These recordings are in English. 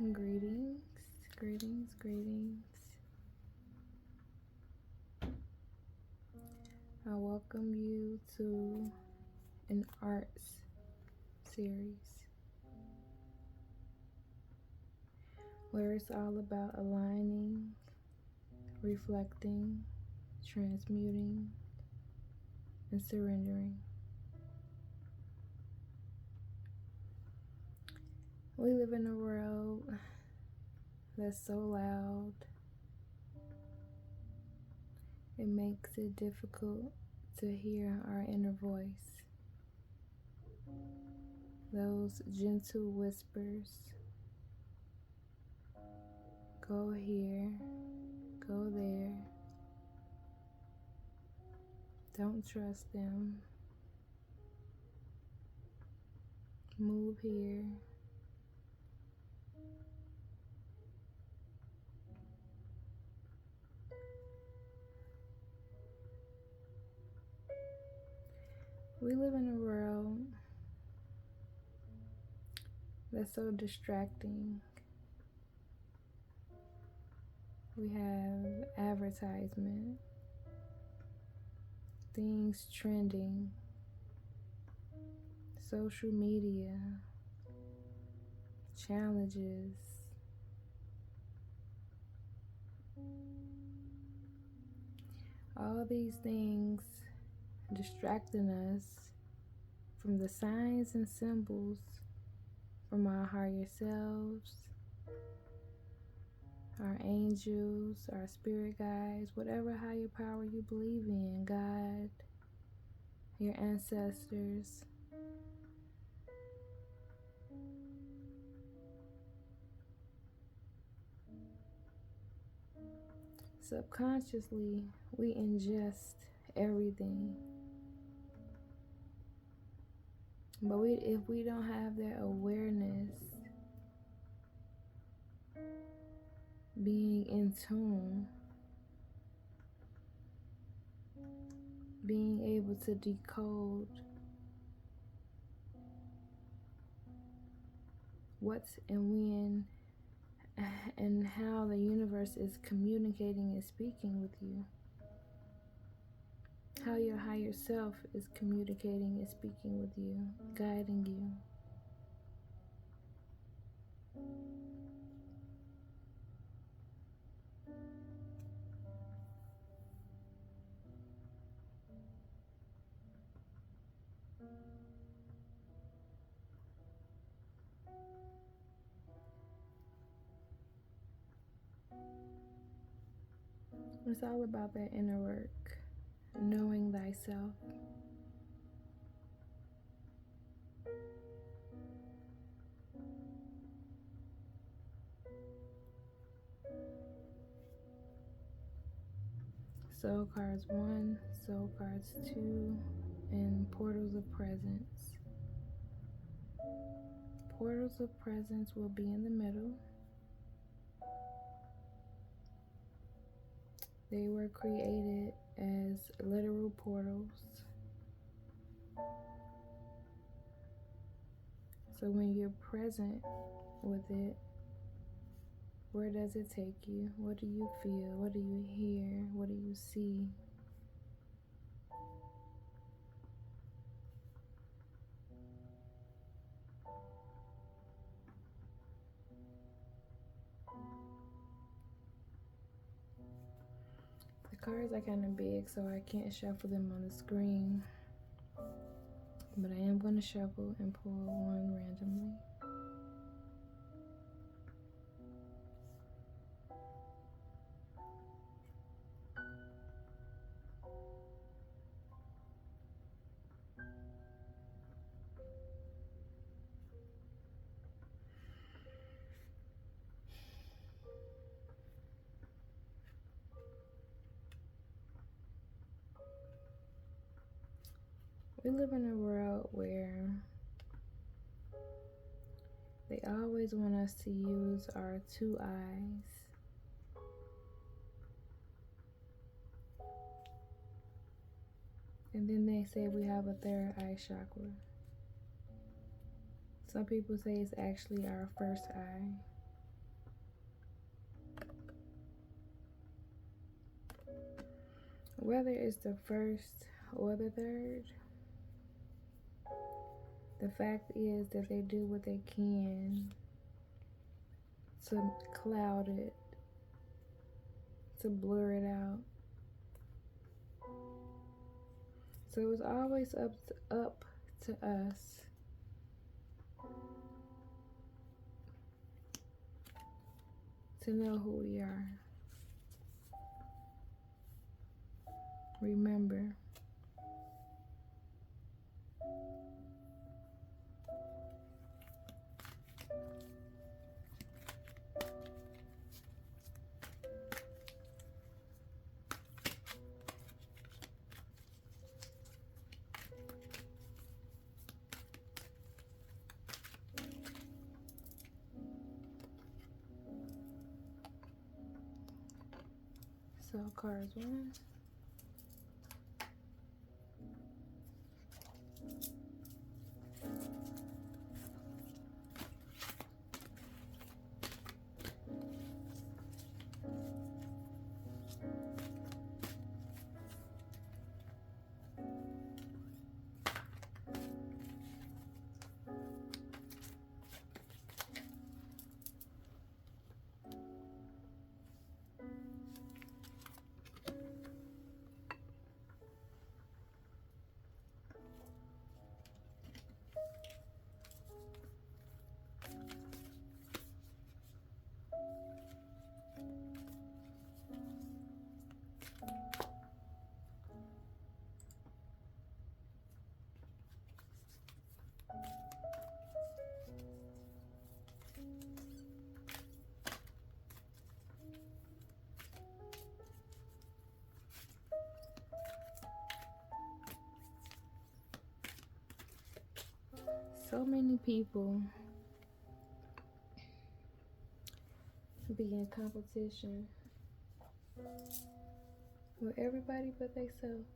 Greetings, greetings, greetings. I welcome you to an arts series where it's all about aligning, reflecting, transmuting, and surrendering. We live in a world that's so loud, it makes it difficult to hear our inner voice. Those gentle whispers, go here, go there. Don't trust them. Move here. We live in a world that's so distracting. We have advertisement, things trending, social media, challenges, all these things distracting us from the signs and symbols from our higher selves, our angels, our spirit guides, whatever higher power you believe in, God, your ancestors. Subconsciously, we ingest everything. But if we don't have that awareness, being in tune, being able to decode what's and when and how the universe is communicating and speaking with you, how your higher self is communicating and speaking with you, guiding you. It's all about that inner work, knowing thyself. Soul cards 1, soul cards 2, and portals of presence. Portals of presence will be in the middle. They were created as literal portals. So when you're present with it, where does it take you? What do you feel? What do you hear? What do you see? The cards are kind of big, so I can't shuffle them on the screen. But I am going to shuffle and pull one randomly. We live in a world where they always want us to use our two eyes. And then they say we have a third eye chakra. Some people say it's actually our first eye. whether it's the first or the third, the fact is that they do what they can to cloud it, to blur it out. So it's always up to us to know who we are. Remember, so cards 1, so many people be in competition with everybody but themselves.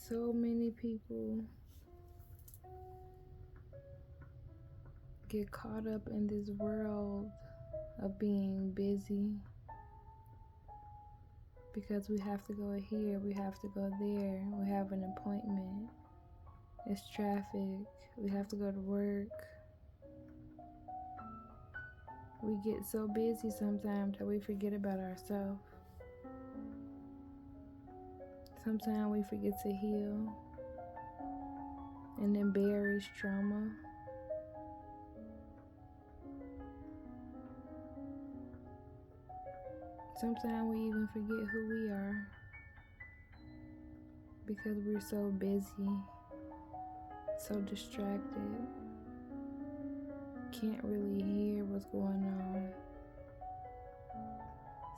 So many people get caught up in this world of being busy because we have to go here, we have to go there, we have an appointment, it's traffic, we have to go to work. We get so busy sometimes that we forget about ourselves. Sometimes we forget to heal and then buries trauma. Sometimes we even forget who we are because we're so busy, so distracted, can't really hear what's going on.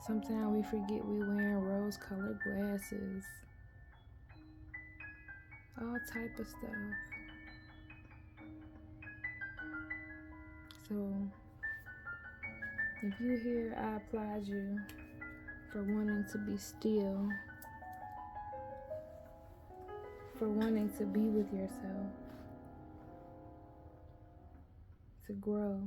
Sometimes we forget we're wearing rose-colored glasses, all type of stuff. So if you hear I applaud you for wanting to be still, for wanting to be with yourself, to grow.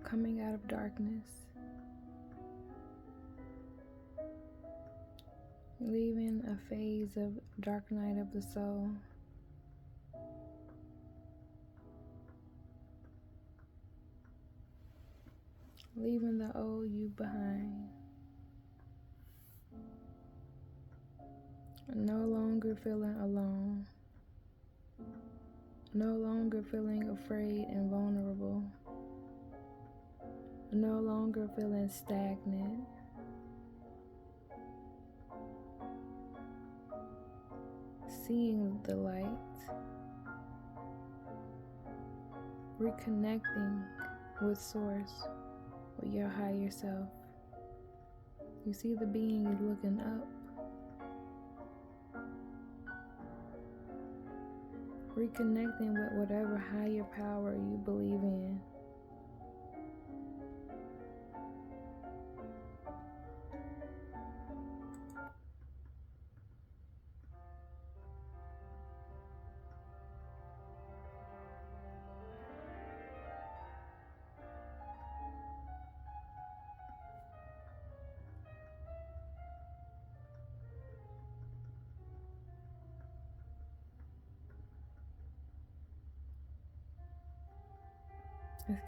Coming out of darkness, leaving a phase of dark night of the soul, leaving the old you behind, no longer feeling alone, no longer feeling afraid and vulnerable, no longer feeling stagnant, seeing the light, reconnecting with Source, with your higher self. You see the being is looking up. Reconnecting with whatever higher power you believe in. It's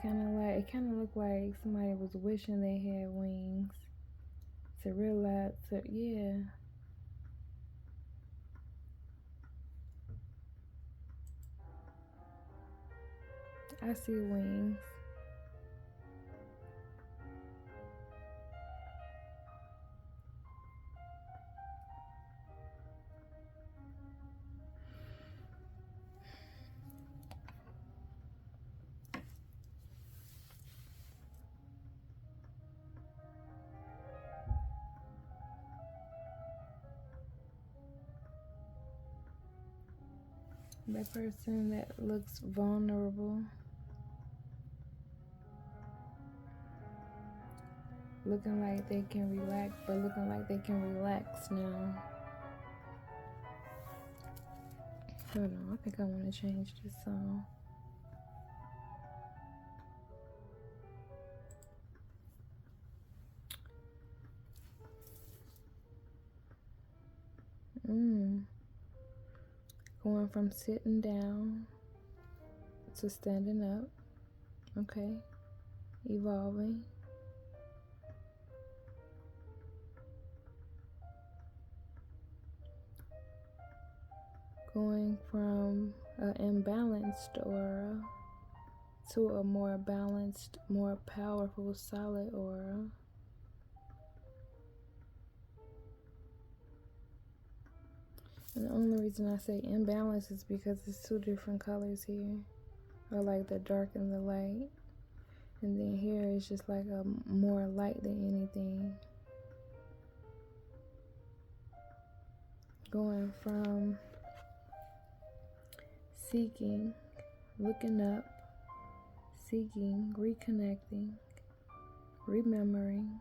it kind of looked like somebody was wishing they had wings to realize, yeah. I see wings. That person that looks vulnerable, looking like they can relax, but looking like they can relax now. Hold on, I think I want to change this song. Going from sitting down to standing up. Okay. Evolving. Going from an imbalanced aura to a more balanced, more powerful, solid aura. And the only reason I say imbalance is because it's two different colors here. Or like the dark and the light. And then here it's just like a more light than anything. Going from seeking, looking up, seeking, reconnecting, remembering,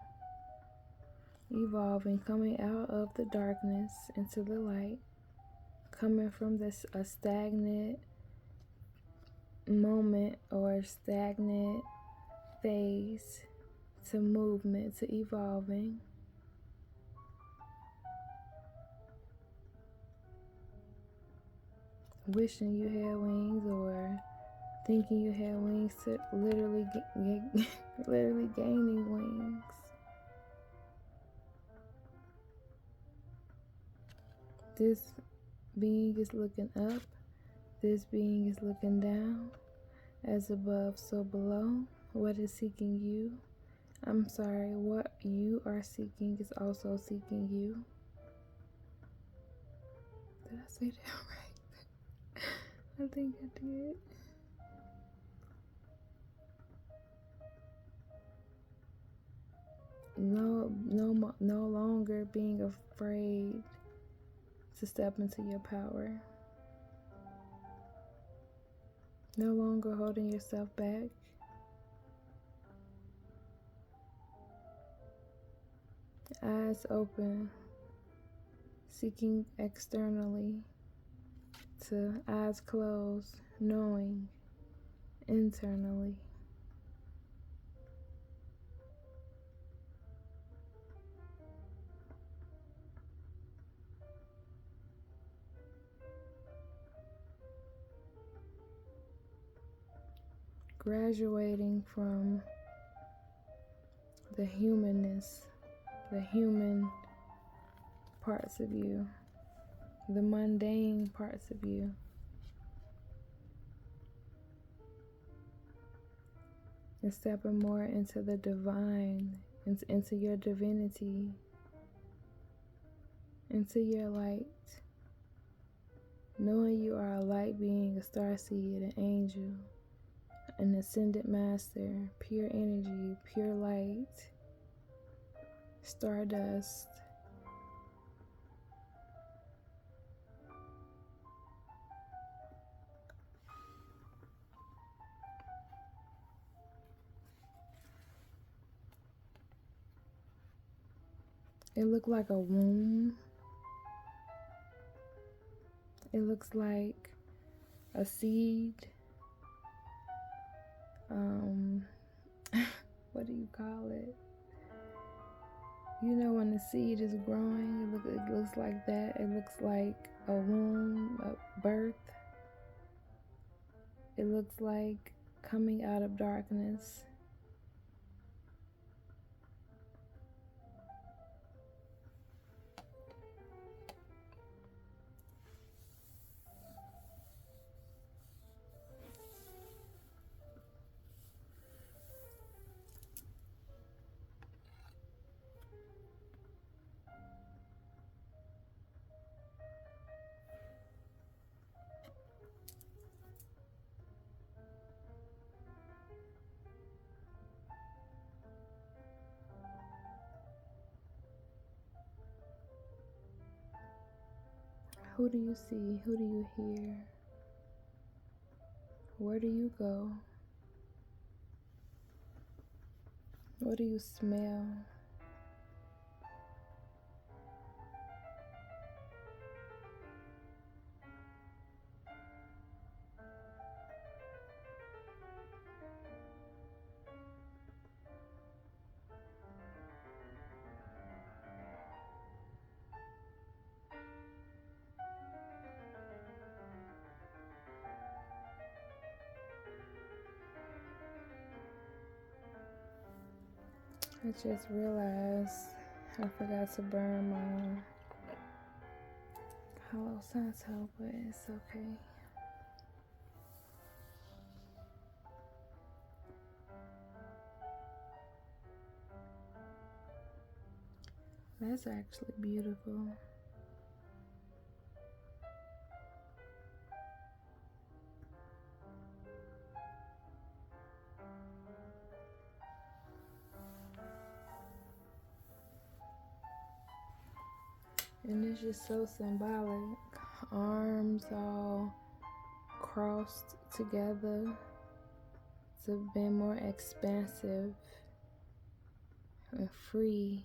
evolving, coming out of the darkness into the light, coming from a stagnant moment or stagnant phase to movement, to evolving. Wishing you had wings or thinking you had wings to literally literally gaining wings. This being is looking up. This being is looking down. As above, so below. What is seeking you? I'm sorry, what you are seeking is also seeking you. Did I say that right? I think I did. No longer being afraid to step into your power. No longer holding yourself back. Eyes open, seeking externally to eyes closed, knowing internally. Graduating from the humanness, the human parts of you, the mundane parts of you. And stepping more into the divine, into your divinity, into your light. Knowing you are a light being, a starseed, an angel, an ascended master, pure energy, pure light, stardust. It looked like a womb. It looks like a seed. What do you call it? You know when the seed is growing, it looks like that. It looks like a womb, a birth. It looks like coming out of darkness. Who do you see? Who do you hear? Where do you go? What do you smell? I just realized I forgot to burn my Palo Santo, but it's okay. That's actually beautiful. And it's just so symbolic. Arms all crossed together to be more expansive and free.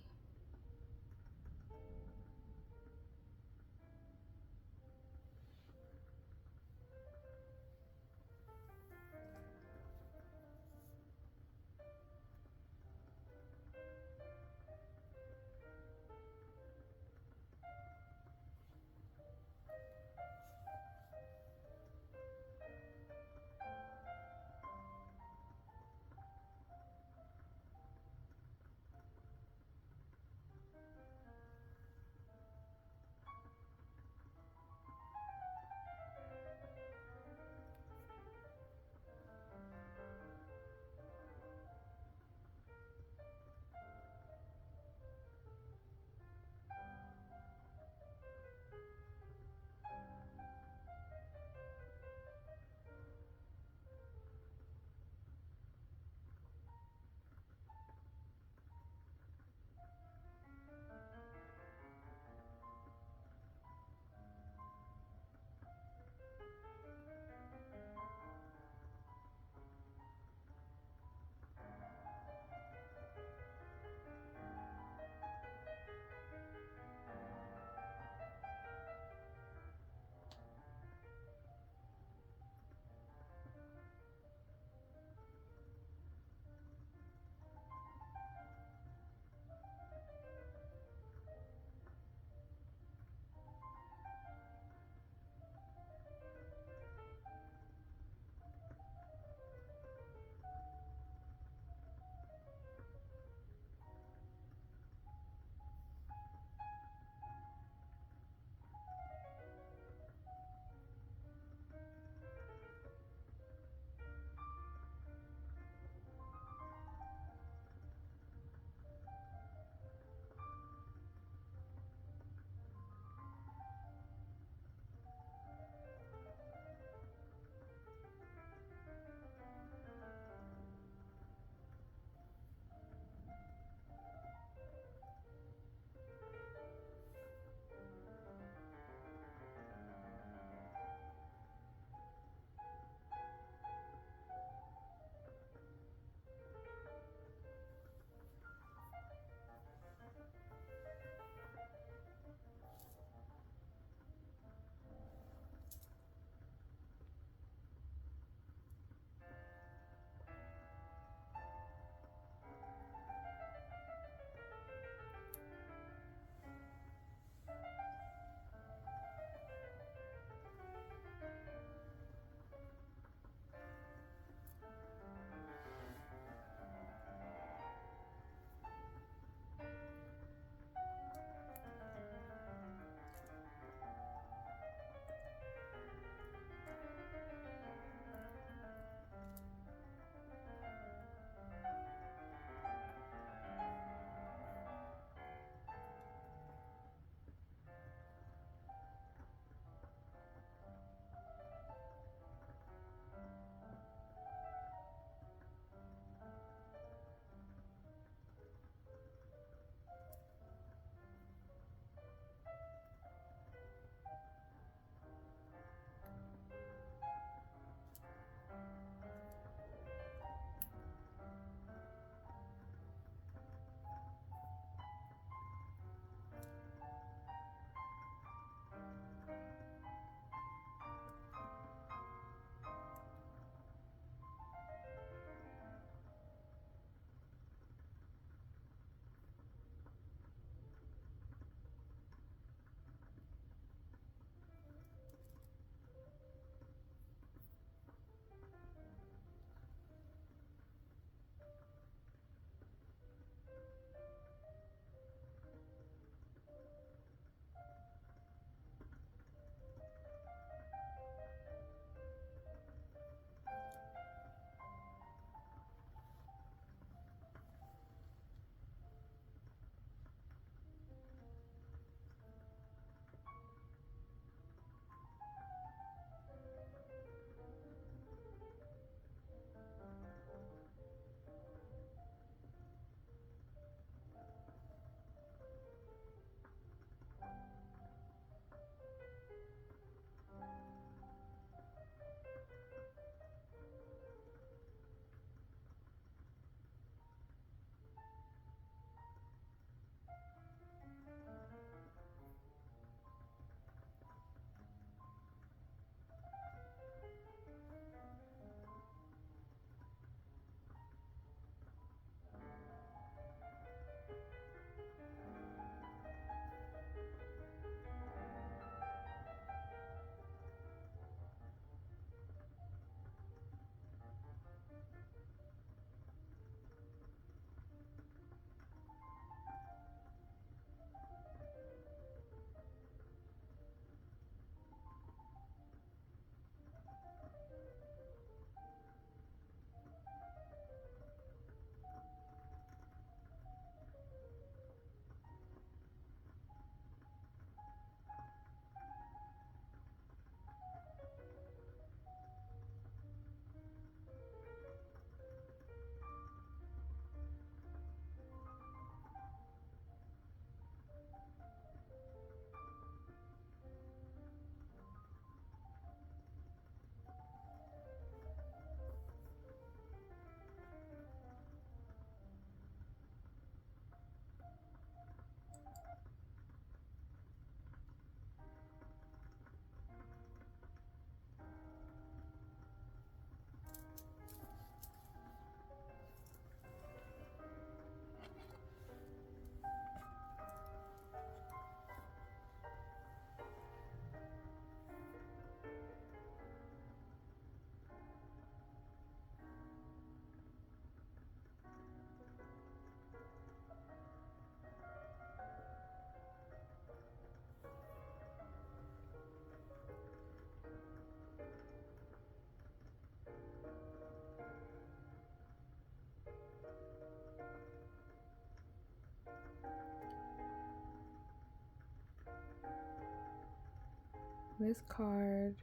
this card,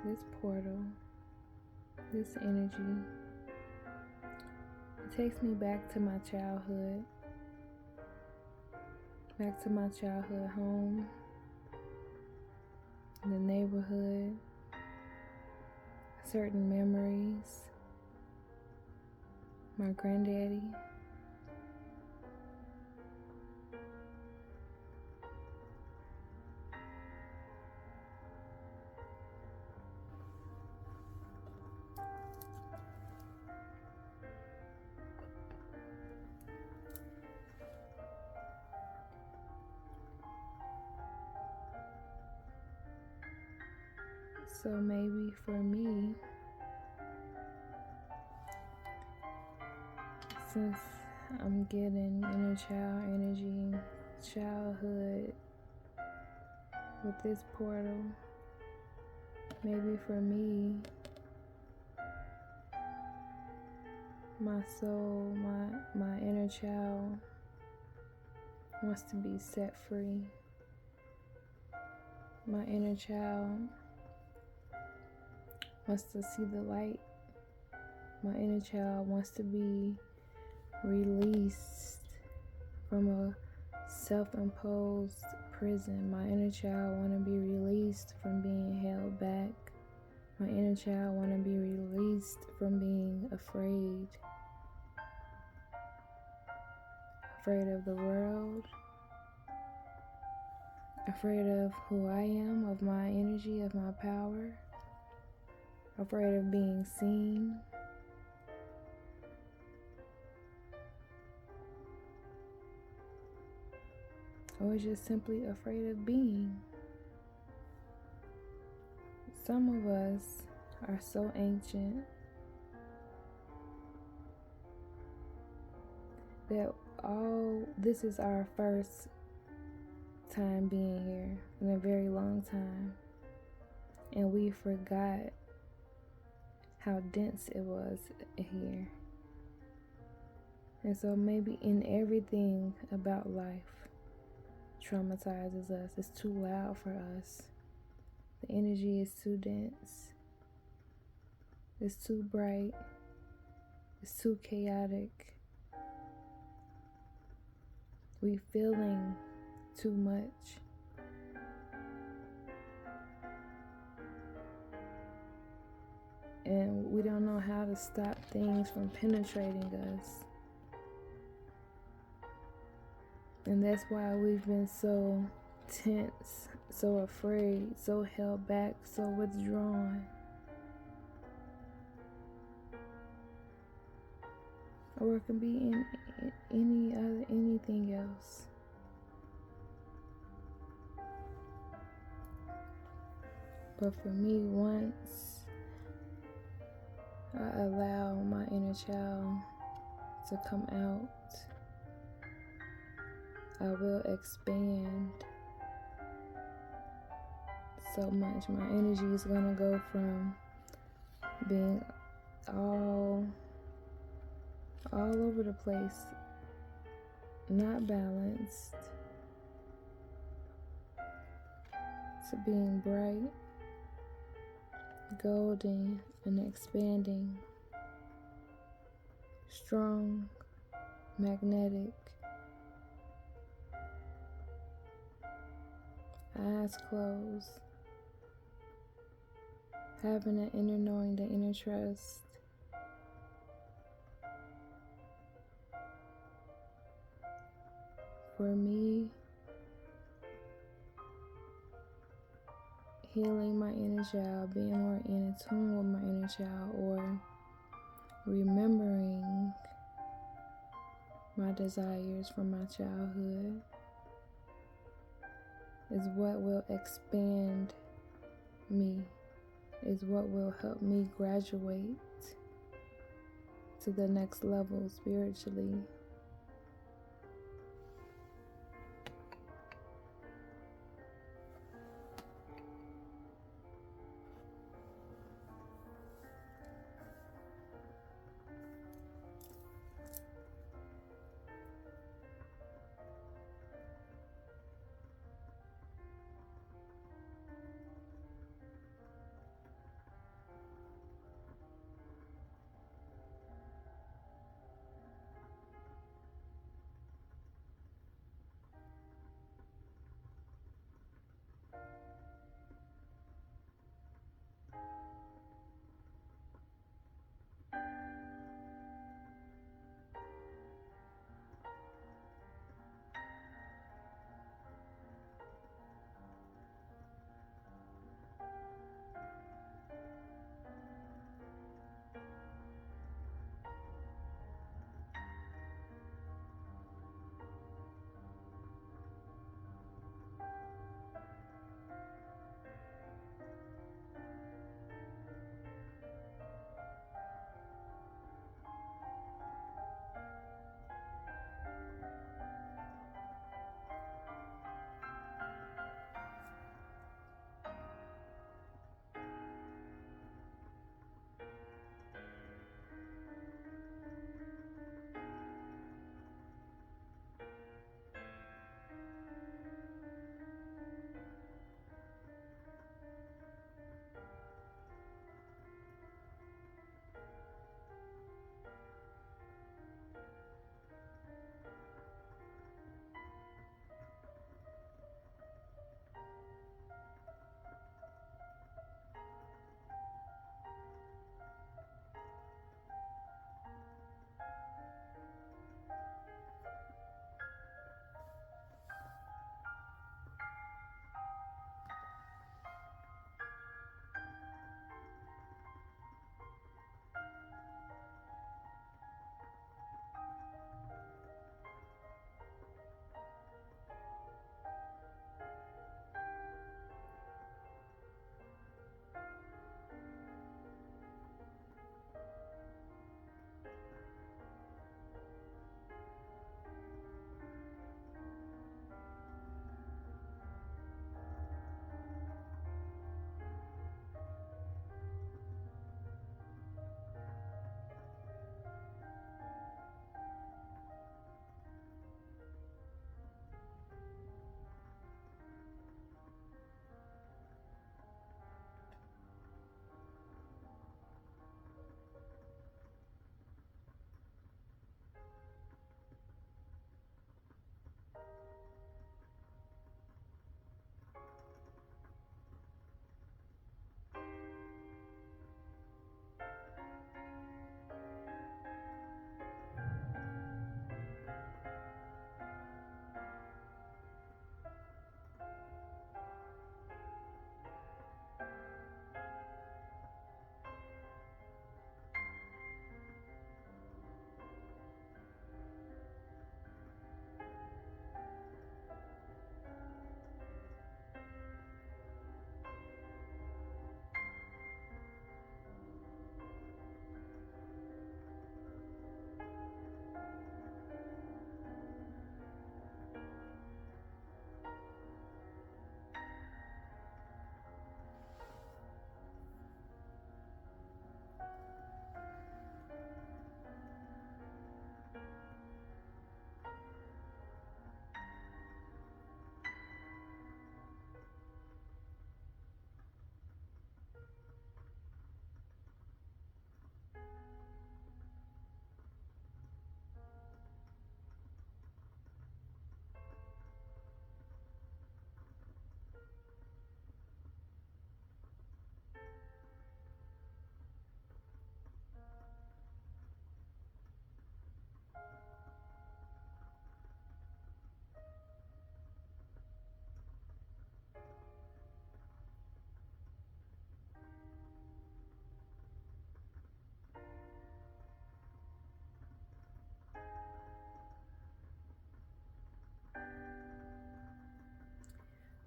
this portal, this energy, it takes me back to my childhood. Back to my childhood home, the neighborhood, certain memories, my granddaddy. So maybe for me, since I'm getting inner child energy, childhood with this portal, maybe for me, my soul, my inner child wants to be set free. My inner child wants to see the light. My inner child wants to be released from a self-imposed prison. My inner child want to be released from being held back. My inner child want to be released from being afraid. Afraid of the world. Afraid of who I am, of my energy, of my power. Afraid of being seen. Or just simply afraid of being. Some of us are so ancient that this is our first time being here in a very long time. And we forgot how dense it was here. And so maybe in everything about life traumatizes us. It's too loud for us. The energy is too dense. It's too bright. It's too chaotic. We feeling too much. And we don't know how to stop things from penetrating us. And that's why we've been so tense, so afraid, so held back, so withdrawn. Or it can be in anything else. But for me, once I allow my inner child to come out, I will expand so much. My energy is going to go from being all over the place, not balanced, to being bright, golden, and expanding, strong, magnetic, eyes closed, having that inner knowing, the inner trust. For me, healing my inner child, being more in tune with my inner child, or remembering my desires from my childhood is what will expand me, is what will help me graduate to the next level spiritually.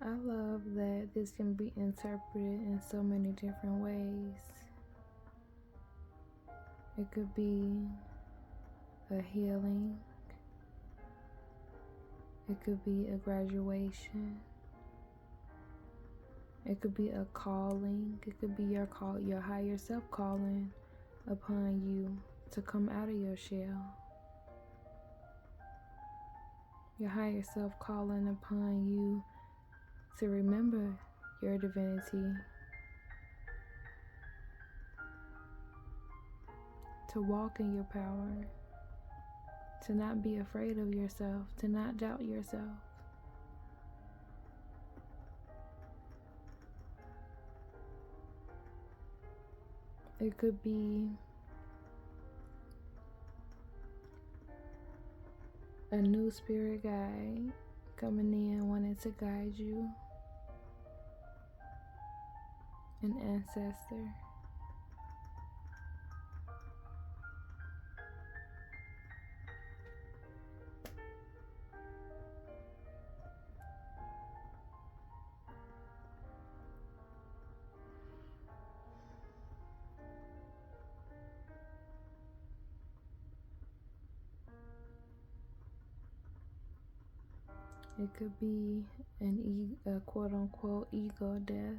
I love that this can be interpreted in so many different ways. It could be a healing. It could be a graduation. It could be a calling. It could be your higher self calling upon you to come out of your shell. Your higher self calling upon you to remember your divinity, to walk in your power, to not be afraid of yourself, to not doubt yourself. It could be a new spirit guide coming in wanting to guide you, an ancestor. It could be a quote-unquote ego death.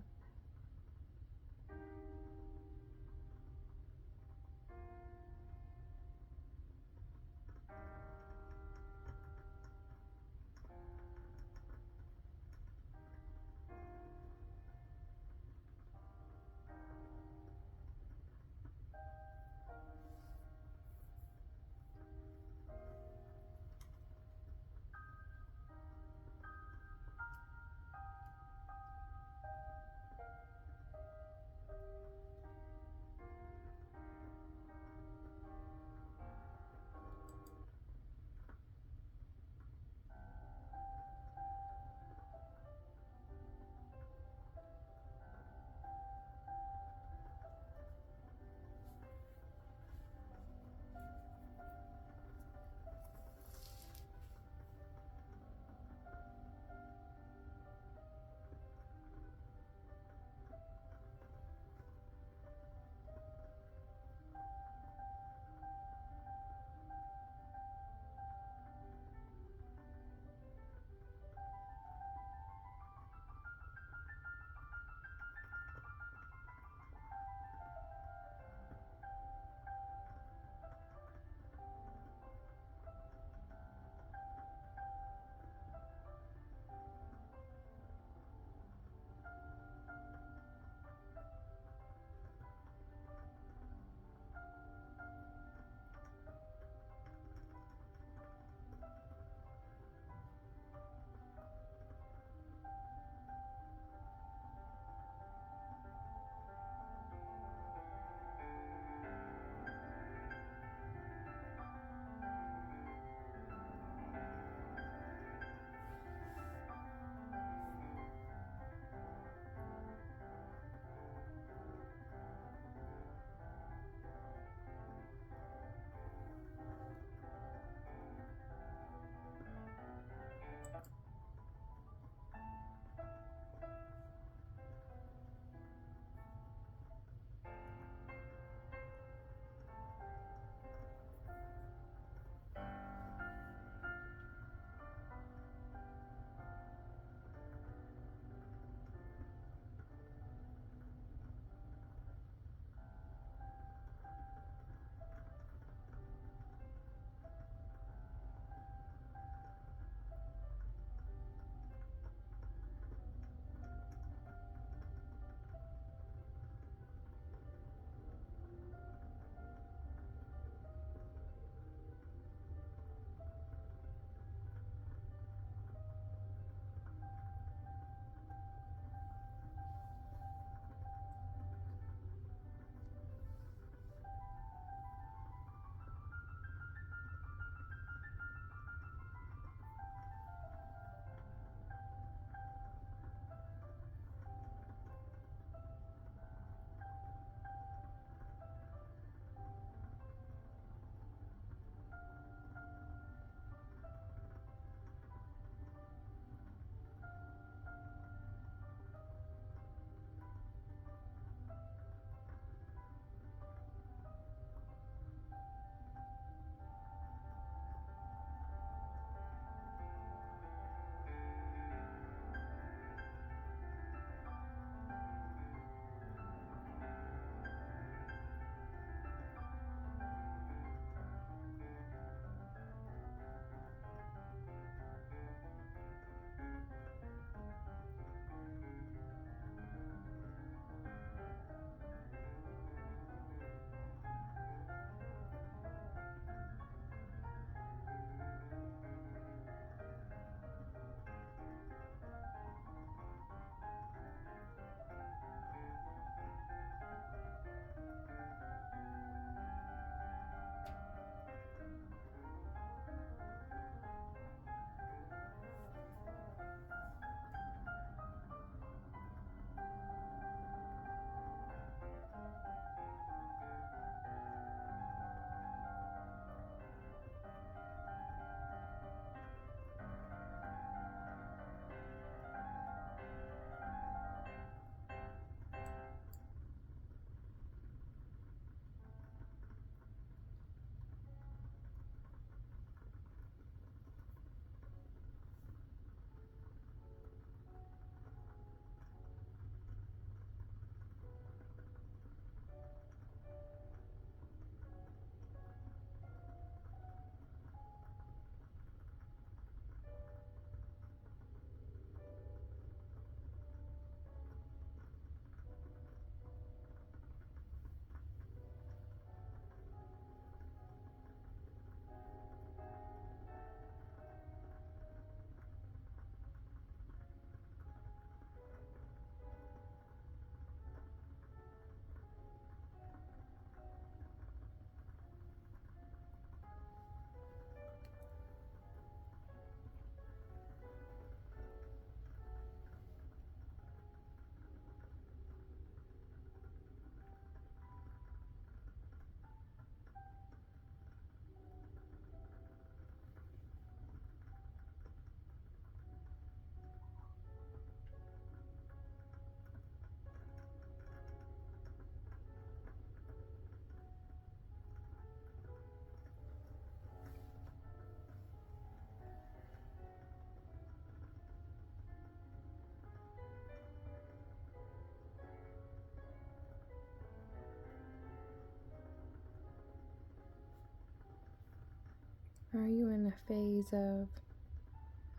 Are you in a phase of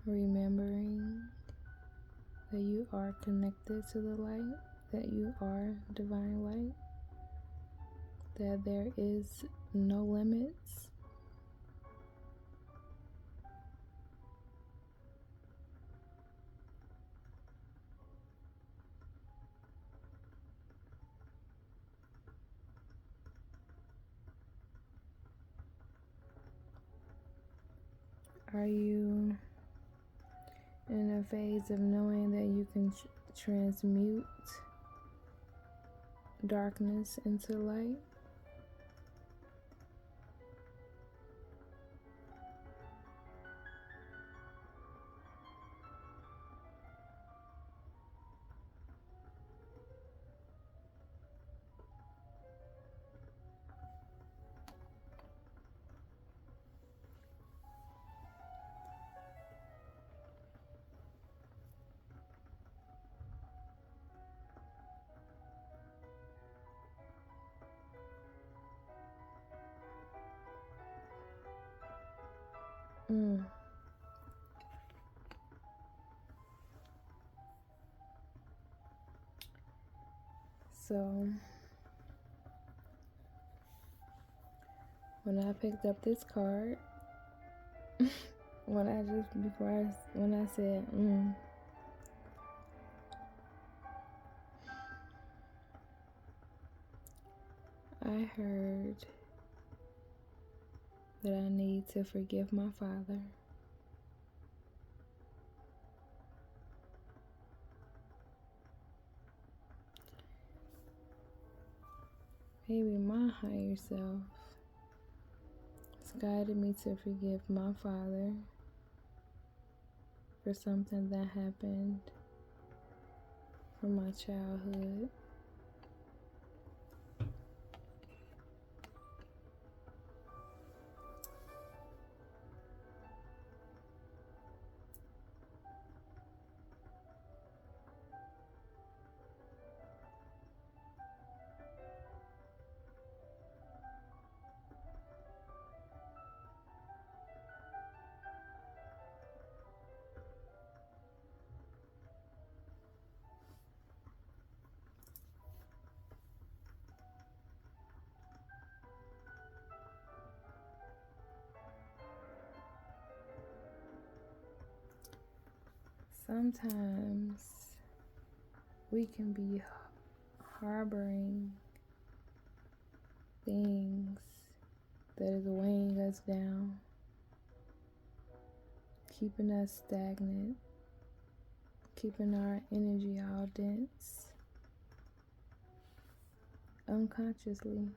remembering that you are connected to the light, that you are divine light, that there is no limits? Are you in a phase of knowing that you can transmute darkness into light? So, when I picked up this card, when I said, I heard that I need to forgive my father. Maybe my higher self has guided me to forgive my father for something that happened from my childhood. Sometimes we can be harboring things that is weighing us down, keeping us stagnant, keeping our energy all dense, unconsciously.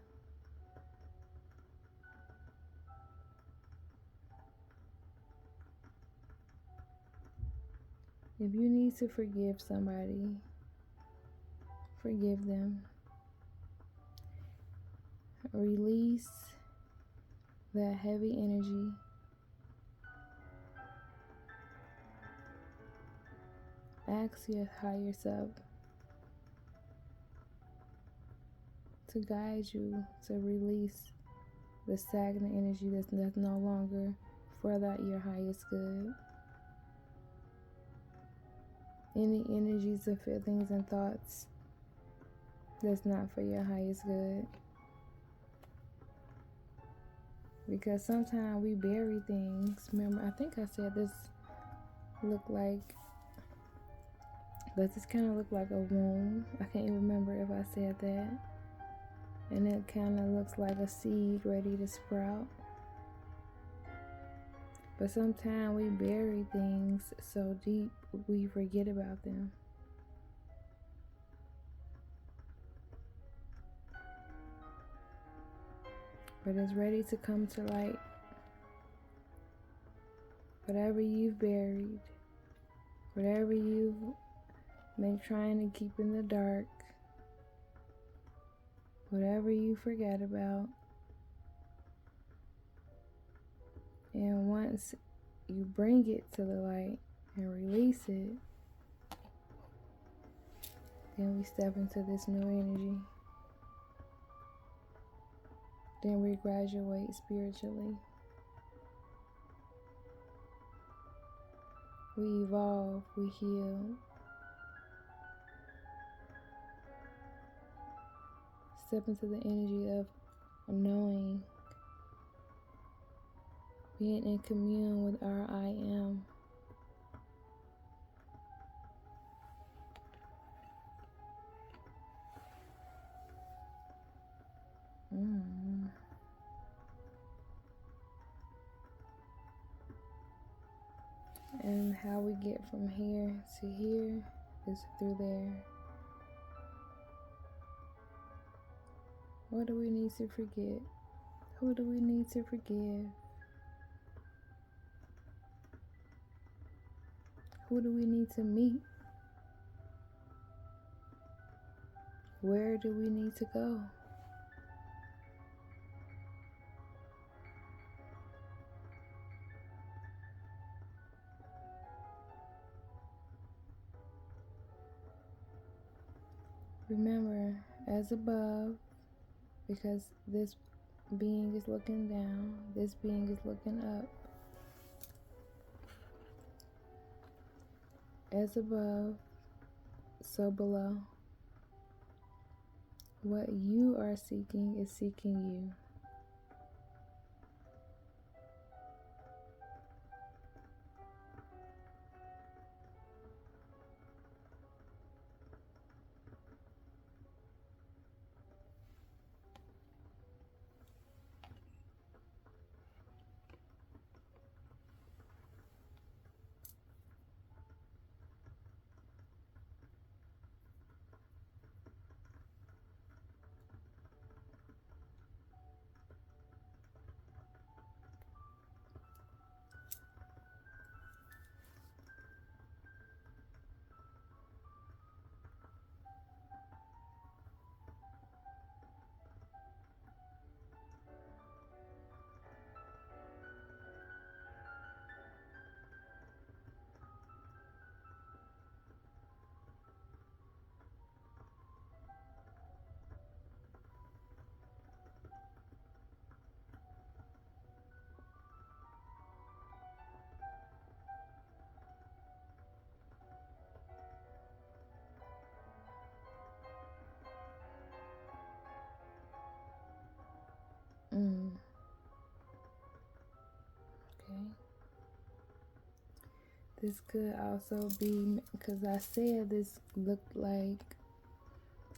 If you need to forgive somebody, forgive them. Release that heavy energy. Ask your higher self to guide you to release the stagnant energy that's no longer for your highest good. Any energies of feelings and thoughts that's not for your highest good. Because sometimes we bury things. Remember, I think I said this kind of look like a womb. I can't even remember if I said that. And it kind of looks like a seed ready to sprout. But sometimes we bury things so deep we forget about them. But it's ready to come to light. Whatever you've buried, whatever you've been trying to keep in the dark, whatever you forgot about, and once you bring it to the light and release it, then we step into this new energy. Then we graduate spiritually. We evolve, we heal. Step into the energy of knowing, being in commune with our I am. And how we get from here to here is through there. What do we need to forget? Who do we need to forgive? Who do we need to meet? Where do we need to go? Remember, as above, because this being is looking down, this being is looking up. As above, so below. What you are seeking is seeking you. Okay. This could also be, because I said this looked like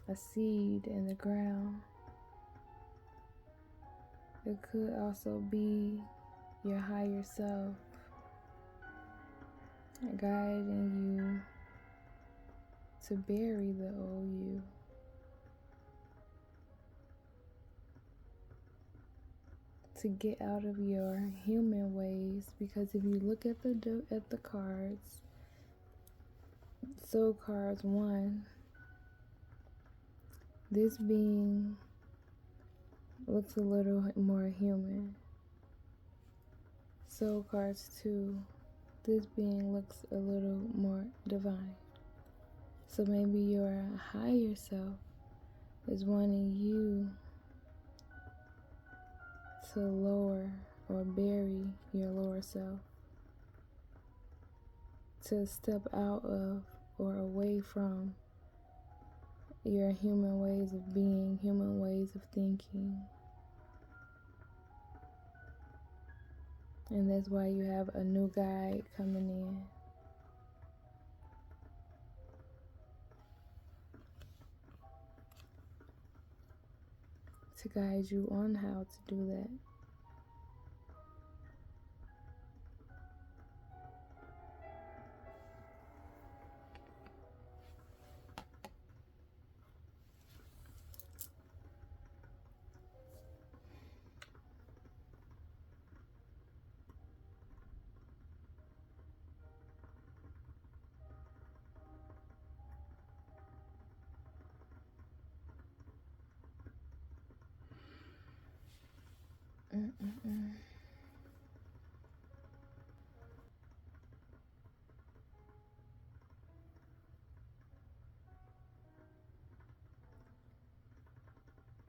a seed in the ground. It could also be your higher self guiding you to bury the old you. To get out of your human ways, because if you look at the cards, Soul cards 1, this being looks a little more human. Soul cards 2, this being looks a little more divine. So maybe your higher self is wanting you to lower or bury your lower self, to step out of or away from your human ways of being, human ways of thinking. And that's why you have a new guide coming in. To guide you on how to do that.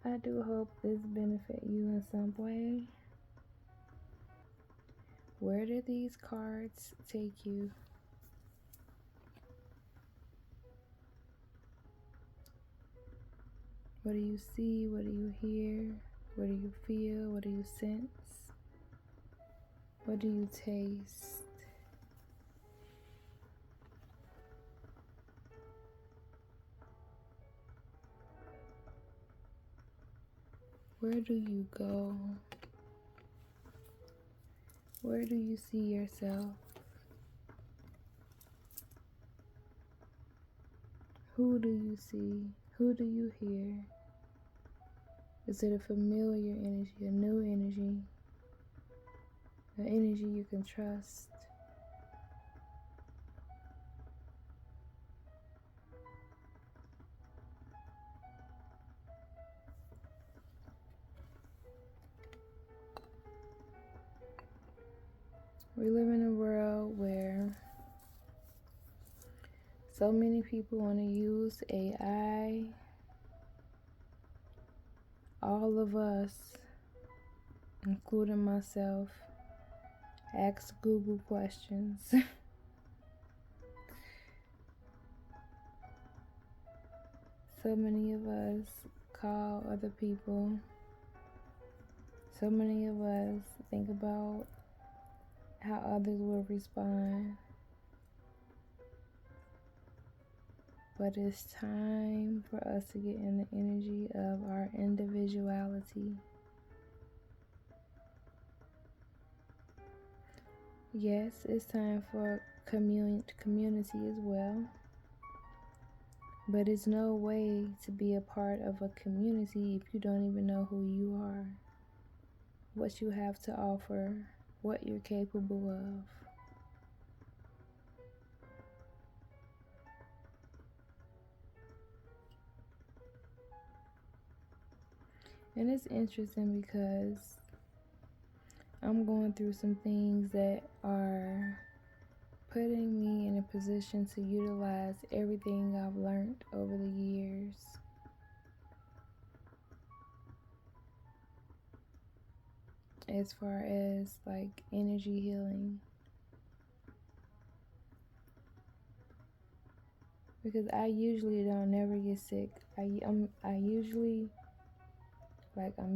I do hope this benefit you in some way. Where did these cards take you? What do you see? What do you hear? What do you feel? What do you sense? What do you taste? Where do you go? Where do you see yourself? Who do you see? Who do you hear? Is it a familiar energy, a new energy, an energy you can trust? We live in a world where so many people want to use AI. All of us, including myself, ask Google questions. So many of us call other people. So many of us think about how others will respond. But it's time for us to get in the energy of our individuality. Yes, it's time for community as well. But it's no way to be a part of a community if you don't even know who you are, what you have to offer, what you're capable of. And it's interesting because I'm going through some things that are putting me in a position to utilize everything I've learned over the years. As far as like energy healing. Because I usually don't never get sick. I'm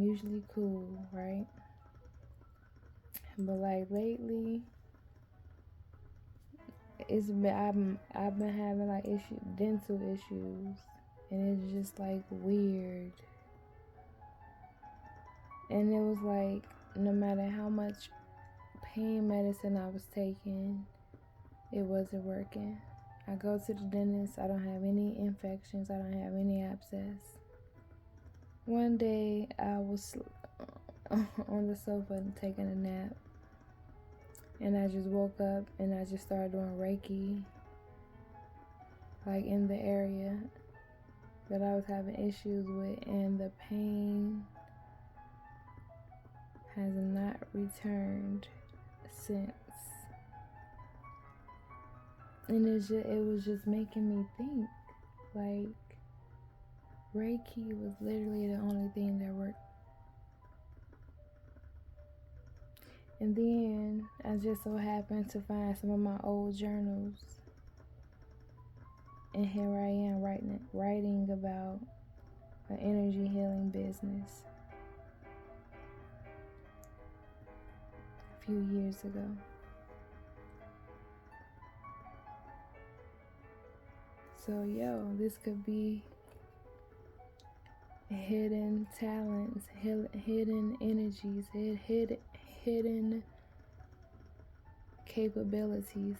usually cool, right? But like lately, I've been having like dental issues, and it's just like weird. And it was like no matter how much pain medicine I was taking, it wasn't working. I go to the dentist, I don't have any infections, I don't have any abscess. One day I was on the sofa taking a nap, and I just woke up and I just started doing Reiki, like in the area that I was having issues with, and the pain has not returned since. And it was just making me think, like, Reiki was literally the only thing that worked. And then I just so happened to find some of my old journals, and here I am writing about an energy healing business a few years ago. So this could be hidden talents, hidden energies, hidden capabilities,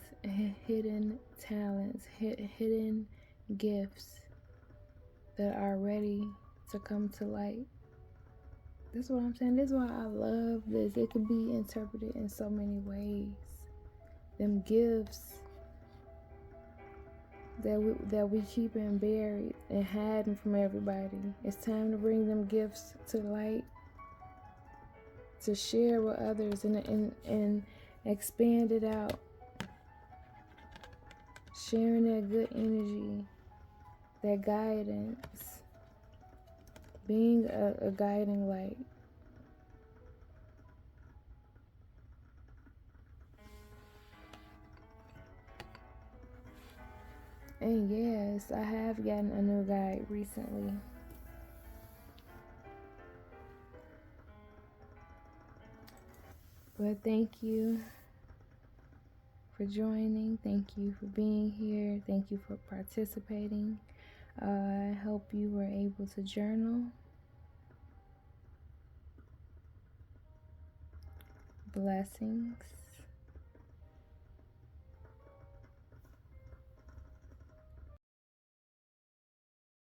hidden talents, hidden gifts that are ready to come to light. That's what I'm saying. This is why I love this. It could be interpreted in so many ways. Them gifts that we keep and buried and hiding from everybody. It's time to bring them gifts to light, to share with others and expand it out. Sharing that good energy, that guidance, being a guiding light. And yes, I have gotten a new guide recently. But thank you for joining. Thank you for being here. Thank you for participating. I hope you were able to journal. Blessings.